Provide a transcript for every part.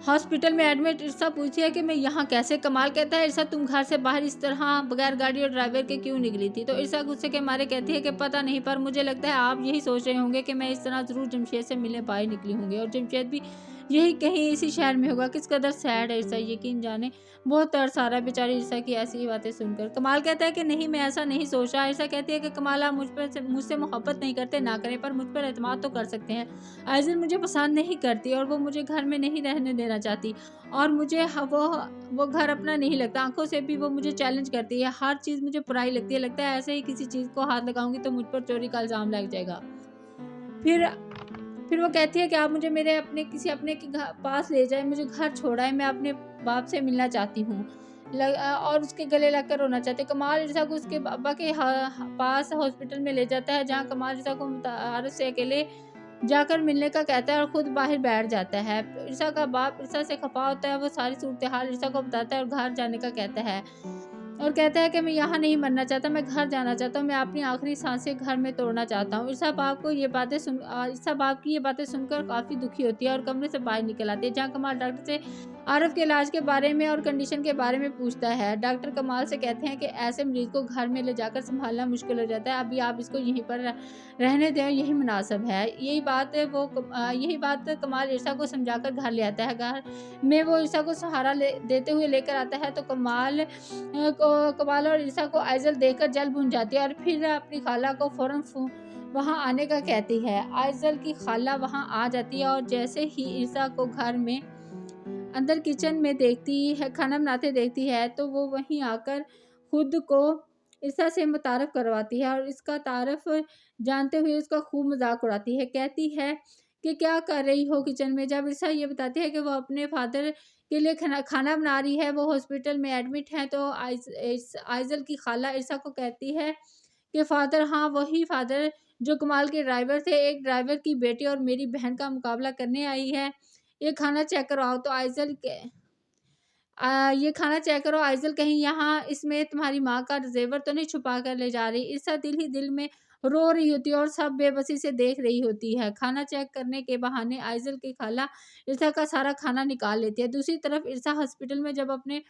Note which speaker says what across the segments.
Speaker 1: Hospital में admit इरसा पूछती है कि मैं यहाँ कैसे। कमाल कहता है, इरसा तुम घर से बाहर इस तरह बगैर गाड़ी और ड्राइवर के क्यों निकली थी? तो इरसा गुस्से के मारे कहती है कि पता नहीं, पर मुझे लगता है आप यही सोच रहे होंगे कि मैं इस तरह ज़रूर जमशेद से मिलने बाहर निकली होंगी और जमशेद भी यही कहीं इसी शहर में होगा। किस कदर सैड है इरसा, यकीन जाने बहुत तरस आ रहा है बेचारी इरसा की ऐसी बातें सुनकर। कमाल कहता है कि नहीं, मैं ऐसा नहीं सोच रहा। इरसा कहती है कि कमाल, आप मुझसे मोहब्बत नहीं करते ना करें, पर मुझ पर एतमाद तो कर सकते हैं। आइज़ल मुझे पसंद नहीं करती और वो मुझे घर में नहीं रहने देना चाहती और मुझे वो घर अपना नहीं लगता। आँखों से भी वो मुझे चैलेंज करती है, हर चीज़ मुझे बुराई लगती है। लगता है ऐसे ही किसी चीज़ को हाथ लगाऊँगी तो मुझ पर चोरी का इल्ज़ाम लग जाएगा। फिर फिर वो कहती है कि आप मुझे मेरे अपने के पास ले जाएँ, मुझे घर छोड़ाएँ, मैं अपने बाप से मिलना चाहती हूँ। और उसके गले लगकर रोना चाहती है। कमाल इरसा को उसके बाबा के पास हॉस्पिटल में ले जाता है, जहाँ कमाल इरसा को मुतारिफ से अकेले जाकर मिलने का कहता है और खुद बाहर बैठ जाता है। ईर्षा का बाप ईर्षा से खफा होता है, वो सारी सूरत-ए-हाल ईर्षा को बताता है और घर जाने का कहता है। और कहता है कि मैं यहाँ नहीं मरना चाहता, मैं घर जाना चाहता हूँ, मैं अपनी आखिरी सांसें घर में तोड़ना चाहता हूँ। ईर्षा बाप की ये बातें सुनकर काफ़ी दुखी होती है और कमरे से बाहर निकल आती है, जहाँ कमाल डॉक्टर से आरफ के इलाज के बारे में और कंडीशन के बारे में पूछता है। डॉक्टर कमाल से कहते हैं कि ऐसे मरीज़ को घर में ले जाकर सँभालना मुश्किल हो जाता है, अभी आप इसको यहीं पर रहने दें, यही मुनासिब है। यही बात कमाल ईर्षा को समझाकर घर ले आता है। घर में वो ईर्षा को सहारा देते हुए लेकर आता है तो कमाल और ईर्षा को आइज़ल देखकर जल भुन जाती है और फिर अपनी खाला को फ़ौरन वहाँ आने का कहती है। आइज़ल की खाला वहाँ आ जाती है और जैसे ही ईर्षा को घर में अंदर किचन में देखती है, खाना बनाते देखती है, तो वो वहीं आकर खुद को ईर्षा से मुतारफ़ करवाती है और इसका तारफ़ जानते हुए उसका खूब मज़ाक उड़ाती है। कहती है कि क्या कर रही हो किचन में? जब ईर्षा ये बताती है कि वो अपने फ़ादर के लिए खाना बना रही है, वो हॉस्पिटल में एडमिट हैं, तो आइज़ल की खाला ईर्षा को कहती है कि फ़ादर, हाँ, वही फ़ादर जो कमाल के ड्राइवर थे, एक ड्राइवर की बेटी और मेरी बहन का मुकाबला करने आई है। ये खाना चेक करवाओ। तो ये खाना चेक करो आइज़ल, कहीं यहाँ इसमें तुम्हारी माँ का ज़ेवर तो नहीं छुपा कर ले जा रही। ईर्षा दिल ही दिल में रो रही होती है और सब बेबसी से देख रही होती है। खाना चेक करने के बहाने आइज़ल की खाला ईर्षा का सारा खाना निकाल लेती है। दूसरी तरफ ईर्षा हॉस्पिटल में जब अपने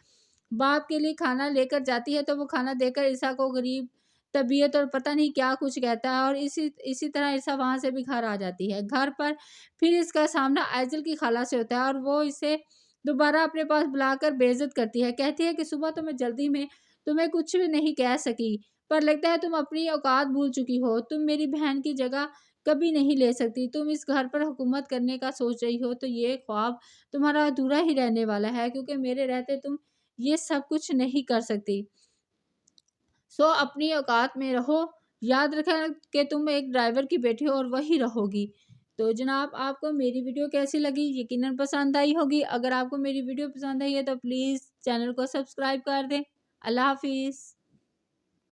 Speaker 1: बाप के लिए खाना लेकर जाती है तो वो खाना देकर ईर्षा को गरीब तबीयत और पता नहीं क्या कुछ कहता है और इसी इसी तरह ईर्षा वहाँ से भी घर आ जाती है। घर पर फिर इसका सामना आइज़ल की खाला से होता है और वो इसे दोबारा अपने पास बुलाकर बेइज़्ज़त करती है। कहती है कि सुबह तो मैं जल्दी में तुम्हें कुछ भी नहीं कह सकी, पर लगता है तुम अपनी औकात भूल चुकी हो। तुम मेरी बहन की जगह कभी नहीं ले सकती। तुम इस घर पर हुकूमत करने का सोच रही हो तो ये ख्वाब तुम्हारा अधूरा ही रहने वाला है, क्योंकि मेरे रहते तुम ये सब कुछ नहीं कर सकती। सो अपनी औकात में रहो। याद रखना कि तुम एक ड्राइवर की बेटी हो और वही रहोगी। तो जनाब, आपको मेरी वीडियो कैसी लगी? यकीनन पसंद आई होगी। अगर आपको मेरी वीडियो पसंद आई है तो प्लीज़ चैनल को सब्सक्राइब कर दें। अल्लाह हाफ़िज़।